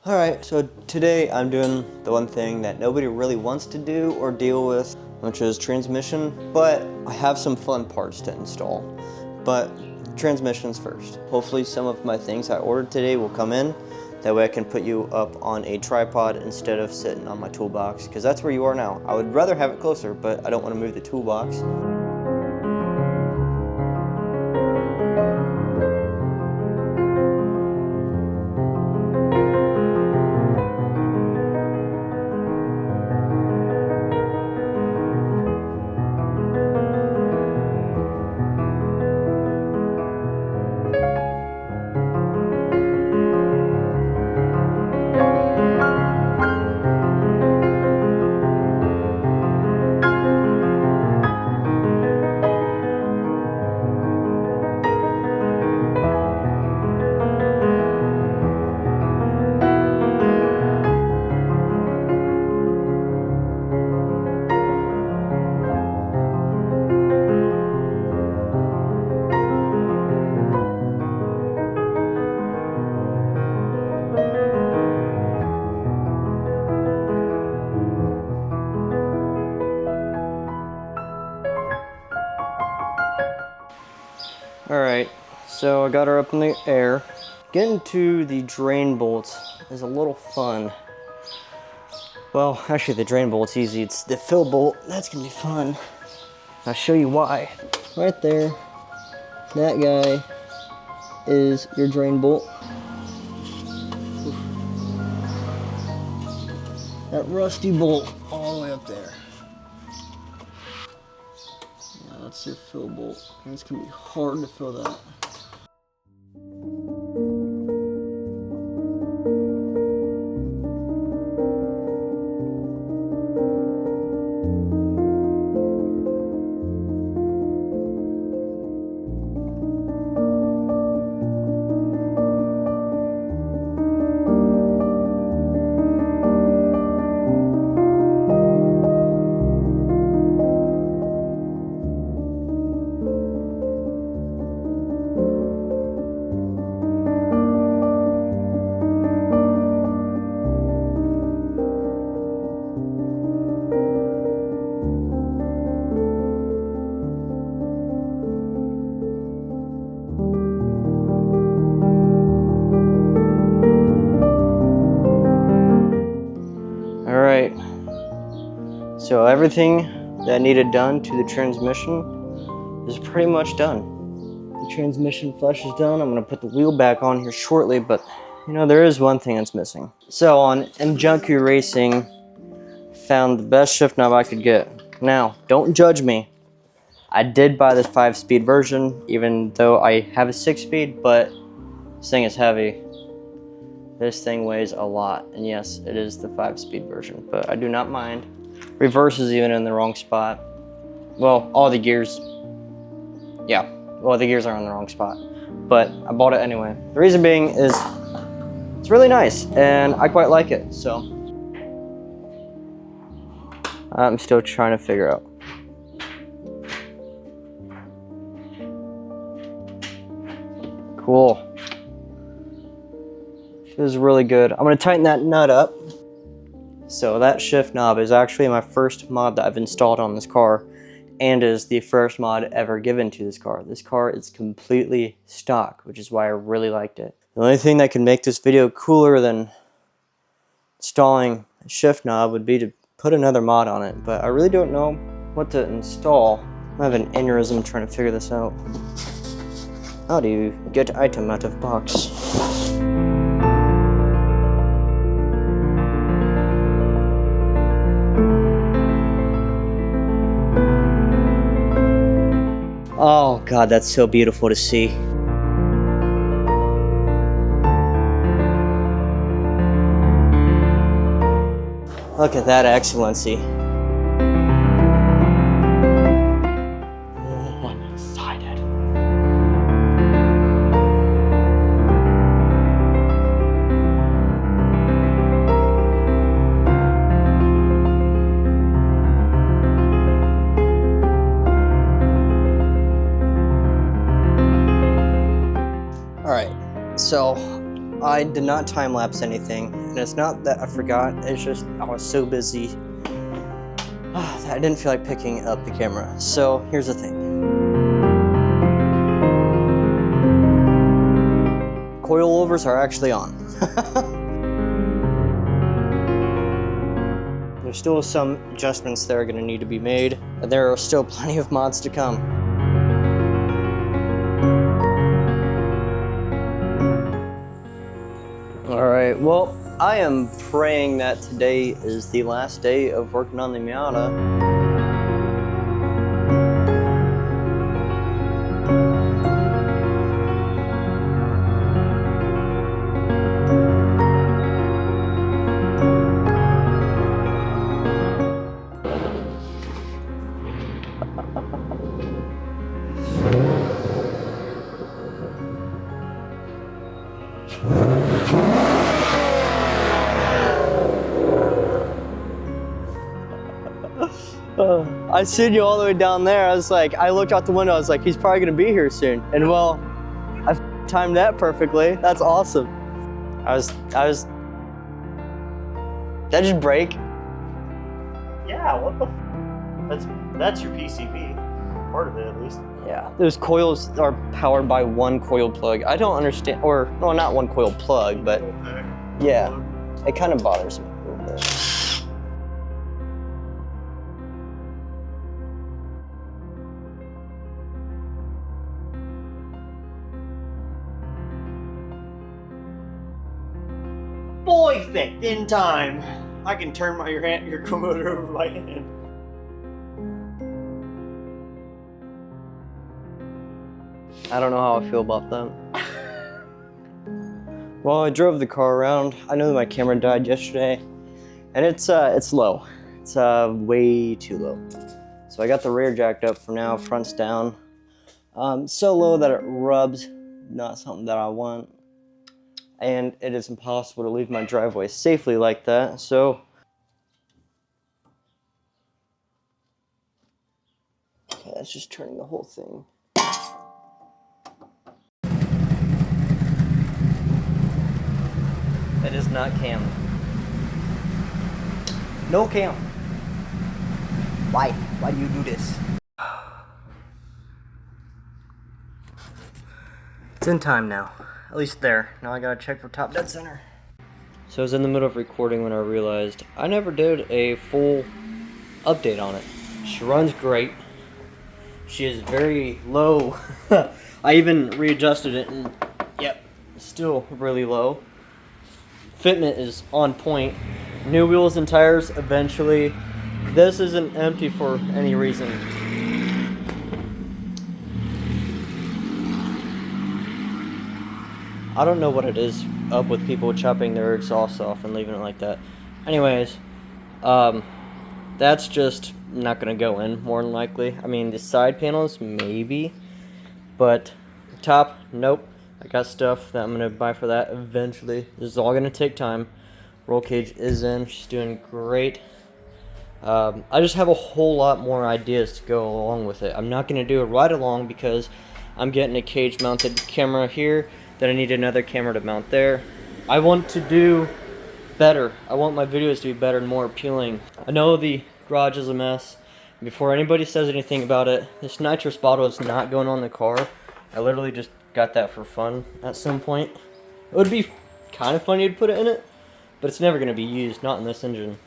Alright, so today I'm doing the one thing that nobody really wants to do or deal with, which is transmission, but I have some fun parts to install. But transmissions first. Hopefully some of my things I ordered today will come in. That way I can put you up on a tripod instead of sitting on my toolbox, because that's where you are now. I would rather have it closer, but I don't want to move the toolbox. Alright, so I got her up in the air. Getting to the drain bolts is a little fun. Well, actually the drain bolt's easy. It's the fill bolt that's gonna be fun. I'll show you why. Right there, that guy is your drain bolt. That rusty bolt all the way up there. That's your fill bolt, and it's gonna be hard to fill that. So everything that needed done to the transmission is pretty much done. The transmission flush is done. I'm gonna put the wheel back on here shortly, but you know, there is one thing that's missing. So on MJunkie Racing, found the best shift knob I could get. Now, don't judge me. I did buy this 5-speed version, even though I have a 6-speed, but this thing is heavy. This thing weighs a lot, and yes, it is the 5-speed version, but I do not mind. Reverse is even in the wrong spot. Well, all the gears, yeah, well, the gears are in the wrong spot, but I bought it anyway. The reason being is it's really nice, and I quite like it, so I'm still trying to figure out. Cool. Feels really good. I'm gonna tighten that nut up. So that shift knob is actually my first mod that I've installed on this car, and is the first mod ever given to this car. This car is completely stock, which is why I really liked it. The only thing that can make this video cooler than installing a shift knob would be to put another mod on it, but I really don't know what to install. I have an aneurysm trying to figure this out. How do you get item out of box? Oh God, that's so beautiful to see. Look at that excellency. One-sided. So I did not time-lapse anything, and it's not that I forgot, it's just I was so busy that I didn't feel like picking up the camera. So here's the thing. Coilovers are actually on. There's still some adjustments that are going to need to be made, and there are still plenty of mods to come. Alright, well, I am praying that today is the last day of working on the Miata. I seen you all the way down there. I looked out the window, I was like, he's probably gonna be here soon. And well, I timed that perfectly. That's awesome. Did I just break? Yeah, what the that's your PCB. Part of it, at least. Yeah, those coils are powered by one coil plug. I don't understand, or, no, not one coil plug, but yeah, it kind of bothers me a little bit. Perfect, in time. I can turn your motor over by hand. I don't know how I feel about that. Well, I drove the car around. I know that my camera died yesterday, and it's low. It's way too low. So I got the rear jacked up for now, front's down. So low that it rubs, not something that I want. And it is impossible to leave my driveway safely like that, so okay, that's just turning the whole thing. That is not cam. No cam. Why? Why do you do this? It's in time now. At least there. Now I gotta check for top dead center. So I was in the middle of recording when I realized I never did a full update on it. She runs great. She is very low. I even readjusted it and yep, still really low. Fitment is on point. New wheels and tires eventually. This isn't empty for any reason. I don't know what it is up with people chopping their exhaust off and leaving it like that. Anyways, that's just not going to go in, more than likely. I mean, the side panels, maybe. But the top, nope. I got stuff that I'm going to buy for that eventually. This is all going to take time. Roll cage is in. She's doing great. I just have a whole lot more ideas to go along with it. I'm not going to do a ride along because I'm getting a cage mounted camera here. Then I need another camera to mount there. I want to do better. I want my videos to be better and more appealing. I know the garage is a mess. Before anybody says anything about it, this nitrous bottle is not going on the car. I literally just got that for fun at some point. It would be kind of funny to put it in it, but it's never going to be used, not in this engine.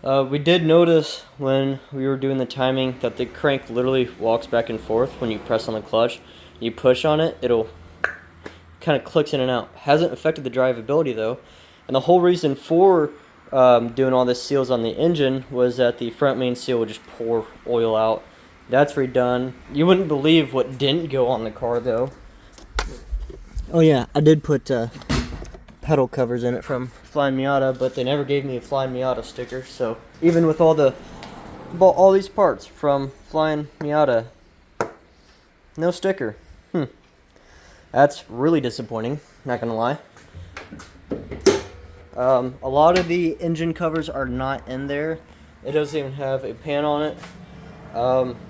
We did notice when we were doing the timing that the crank literally walks back and forth when you press on the clutch. You push on it, it'll kind of clicks in and out. Hasn't affected the drivability though. And the whole reason for doing all this seals on the engine was that the front main seal would just pour oil out. That's redone. You wouldn't believe what didn't go on the car though. Oh yeah, I did put pedal covers in it from Flying Miata, but they never gave me a Flying Miata sticker. So even with all these parts from Flying Miata, no sticker. That's really disappointing, not gonna lie. A lot of the engine covers are not in there. It doesn't even have a pan on it.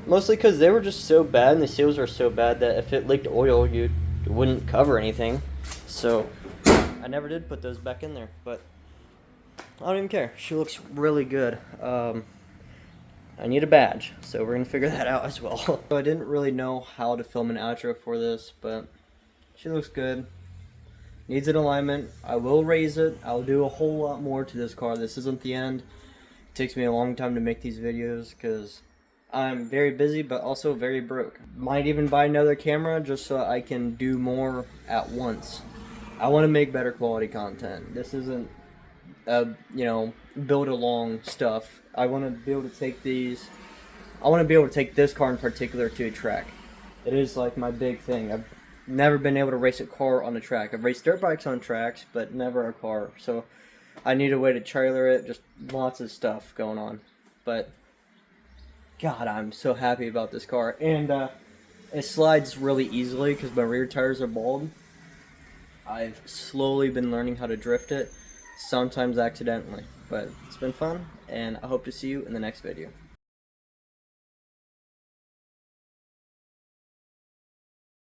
Mostly because they were just so bad and the seals were so bad that if it leaked oil, you wouldn't cover anything. So I never did put those back in there, but I don't even care. She looks really good. I need a badge, so we're gonna figure that out as well. So I didn't really know how to film an outro for this, but she looks good. Needs an alignment. I will raise it. I'll do a whole lot more to this car. This isn't the end. It takes me a long time to make these videos because I'm very busy, but also very broke. Might even buy another camera just so I can do more at once. I want to make better quality content. This isn't, you know, build along stuff. I want to be able to take these. I want to be able to take this car in particular to a track. It is like my big thing. I've never been able to race a car on a track. I've raced dirt bikes on tracks, but never a car. So I need a way to trailer it. Just lots of stuff going on. But God, I'm so happy about this car. And it slides really easily because my rear tires are bald. I've slowly been learning how to drift it, sometimes accidentally. But it's been fun, and I hope to see you in the next video.